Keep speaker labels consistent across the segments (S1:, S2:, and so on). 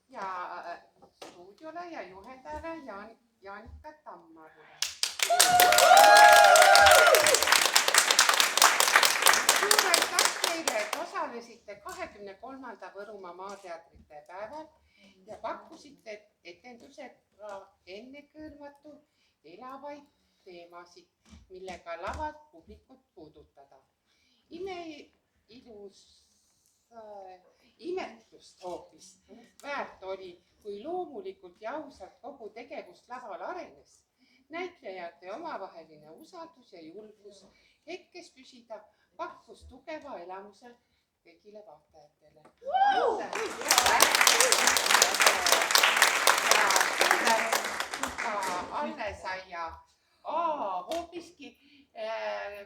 S1: ja stuudiole ja juhendajale Jaanika Tammarule. Suur aitäh teile, et osalesite 23. Võrumaa maateatrite päeval ja pakkusite etendusega ennekõlbmatu elavaid teemasid, millega lavad publikut puudutada. Imetlust hoopis väärt oli, kui loomulikult ja ausalt kogu tegevust laval arenes. Näitlejate omavaheline usaldus ja julgus hetkes püsida pakkus tugeva elamuse kõigile vaatajatele. Alle sai ja hoopiski,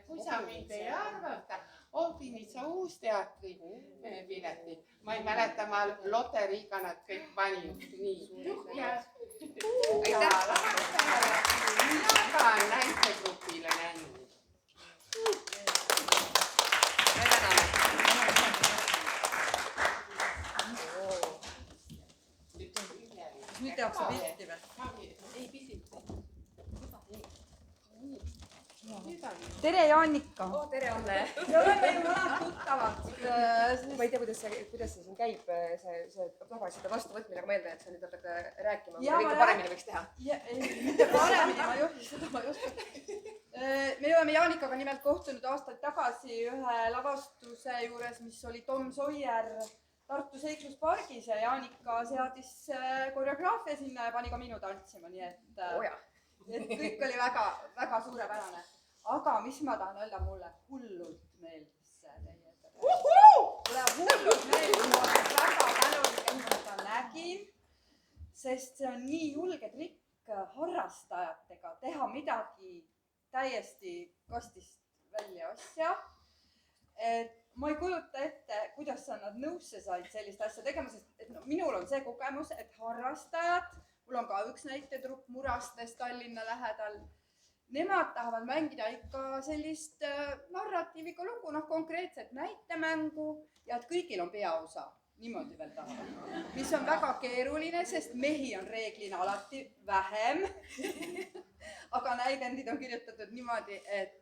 S1: kui sa mind ei arvata, Oopinitsa Uusteatri piletid. Ma ei mäleta, ma loteriiga nad kõik panin. Nii. Ja lavatajale ja ka näitegrupile nänni.
S2: Nüüd tehakse pilti või?
S1: Ei pisit.
S2: Tere, Jaanika!
S3: Tere, Anne!
S2: Me oleme ju vanad tuttavad.
S3: Ma ei tea, kuidas see siin käib, see tagasiside vastuvõtmine, aga ma eeldan, et sa nüüd hakkad rääkima, mida kõige paremini võiks teha.
S2: Mitte paremini, ma ei oska. Me oleme Jaanikaga nimelt kohtunud aastaid tagasi ühe lavastuse juures, mis oli Tom Sawyer Tartu Seikluspargis ja Jaanika seadis koreograafia sinna ja pani ka minu tantsima, nii et kõik oli väga suurepärane. Aga mis ma tahan öelda, mulle hullult meeldis teie tere. Mulle hullult meeldis, ma olen väga tänulik, et ma seda nägin, sest see on nii julge trikk harrastajatega teha midagi täiesti kastist välja asja. Ma ei kujuta ette, kuidas sa nad nõusse said sellist asja tegema, sest minul on see kogemus, et harrastajad, mul on ka üks näitetrupp Murastes Tallinna lähedal, nemad tahavad mängida ikka sellist narratiiviga lugu, konkreetset näitemängu ja et kõigil on peaosa, niimoodi veel tahavad. Mis on väga keeruline, sest mehi on reeglina alati vähem, aga näidendid on kirjutatud niimoodi, et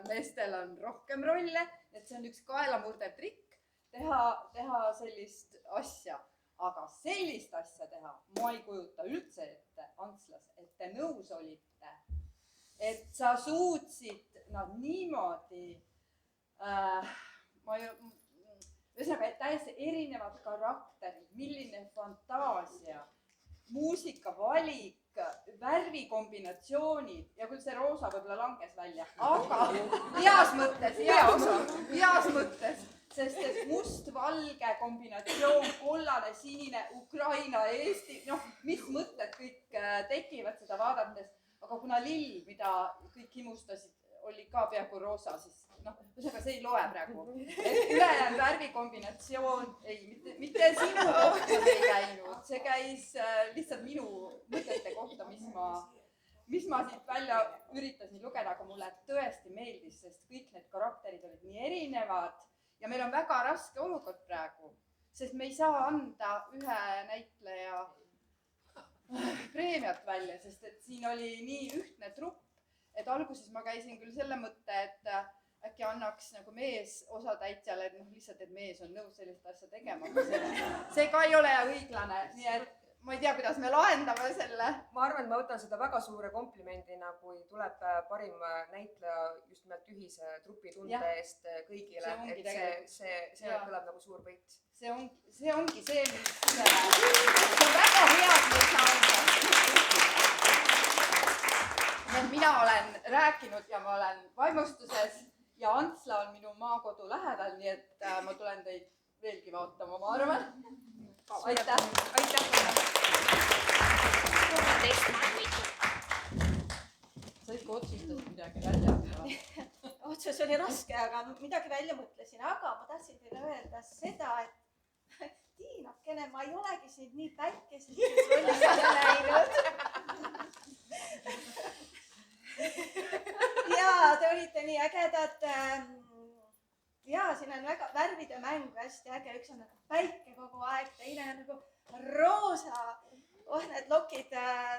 S2: meestel on rohkem rolle, et see on üks kaelamurdev trikk teha sellist asja. Aga sellist asja teha, ma ei kujuta üldse ette, Antslas, et te nõus olite, et sa suutsid nad niimoodi, ühesõnaga, täiesti erinevad karakterid, milline fantaasia, muusikavalik, värvikombinatsioonid ja küll see roosa võib-olla langes välja, aga heas mõttes, sest et must-valge kombinatsioon, kollane, sinine, Ukraina, Eesti, mis mõtted kõik tekivad seda vaadates, aga kuna lill, mida kõik himustasid, oli ka peaaegu roosa, siis ühesõnaga see ei loe praegu. Et ülejäänud värvikombinatsioon, mitte sinu kohta ei käinud, see käis lihtsalt minu mõtete kohta, mis ma siit välja üritasin lugeda, aga mulle tõesti meeldis, sest kõik need karakterid olid nii erinevad ja meil on väga raske olukord praegu, sest me ei saa anda ühe näitleja preemiat välja, sest et siin oli nii ühtne trupp, et alguses ma käisin küll selle mõtte, et äkki annaks nagu mees osatäitjale, et lihtsalt, et mees on nõus sellist asja tegema. See ka ei ole õiglane, nii et ma ei tea, kuidas me lahendame selle.
S3: Ma arvan, et ma võtan seda väga suure komplimendina, kui tuleb parim näitleja just nimelt ühise trupitunde eest kõigile, et see tuleb nagu suur võit.
S2: See ongi see, mis on väga hea, et me saame. Mina olen rääkinud ja ma olen vaimustuses ja Antsla on minu maakodu lähedal, nii et ma tulen teid veelgi vaatama, ma arvan. Aitäh! Sa ikka otsustasid midagi välja.
S4: Otsus oli raske, aga midagi välja mõtlesin, aga ma tahtsin teile öelda seda, et Tiinakene, ma ei olegi sind nii päikeses rollis näinud. Jaa, te olite nii ägedad. Jaa, siin on väga värvide mäng hästi äge. Üks on päike kogu aeg, teine on nagu roosa. Need lokid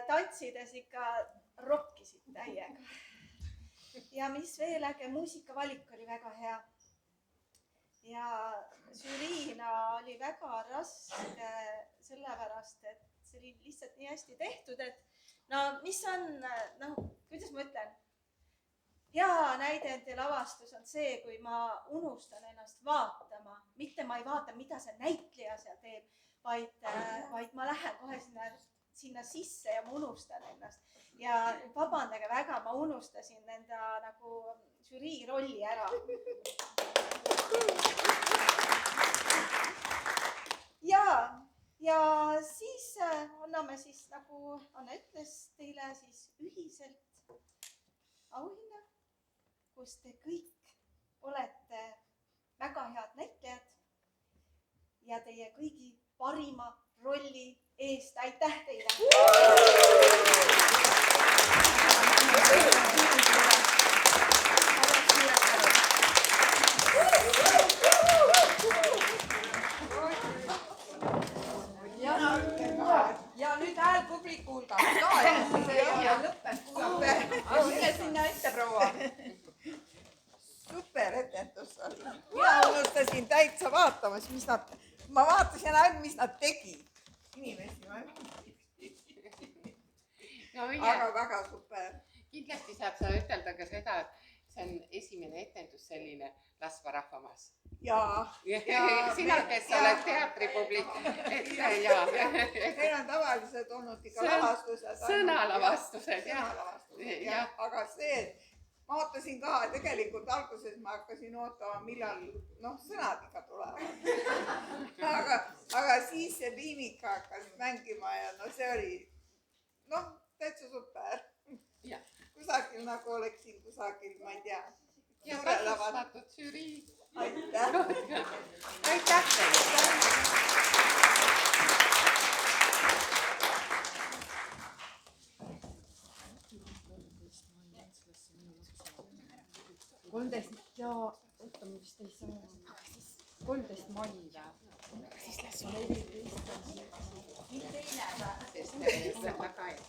S4: tantsides ikka rokkisid täiega. Ja mis veel äge, muusikavalik oli väga hea. Ja žüriina oli väga raske sellepärast, et see oli lihtsalt nii hästi tehtud, et no mis on, kuidas ma ütlen, hea näidend ja lavastus on see, kui ma unustan ennast vaatama, mitte ma ei vaata, mida see näitleja seal teeb, vaid ma lähen kohe sinna sisse ja ma unustan ennast. Ja vabandage väga, ma unustasin enda nagu žürii rolli ära. Ja siis anname siis, nagu Anna ütles teile, siis ühiselt auhinna, kus te kõik olete väga head näitlejad ja teie kõigi parima rolli eest. Aitäh teile!
S5: Ja nüüd hääl publiku hulgas ka, see ei ole lõppenud. Mine sinna ette, proua.
S6: Super etendus oli. Mina unustasin täitsa vaatamas, ma vaatasin ainult, mis nad tegid. Inimesi ma aga väga super.
S1: Kindlasti saab sa ütelda ka seda, et see on esimene etendus selline Lasva rahvamaas.
S6: Jaa.
S1: Sina, kes sa oled teatripublik.
S6: Meil on tavaliselt olnud ikka lavastused.
S1: Sõnalavastused,
S6: jah. Aga see, ma ootasin ka, tegelikult alguses ma hakkasin ootama, millal sõnad ikka tulevad. Aga siis see piimika hakkas mängima ja see oli täitsa super. Kusagil nagu oleksin kusagil, ma ei tea.
S1: Ja tasustatud žürii.
S6: Aitäh.
S1: Aitäh teile.
S5: 13 ja oota, ma vist ei saa. 13 mai või? Siis läks 14.
S1: Sest see on väga hea.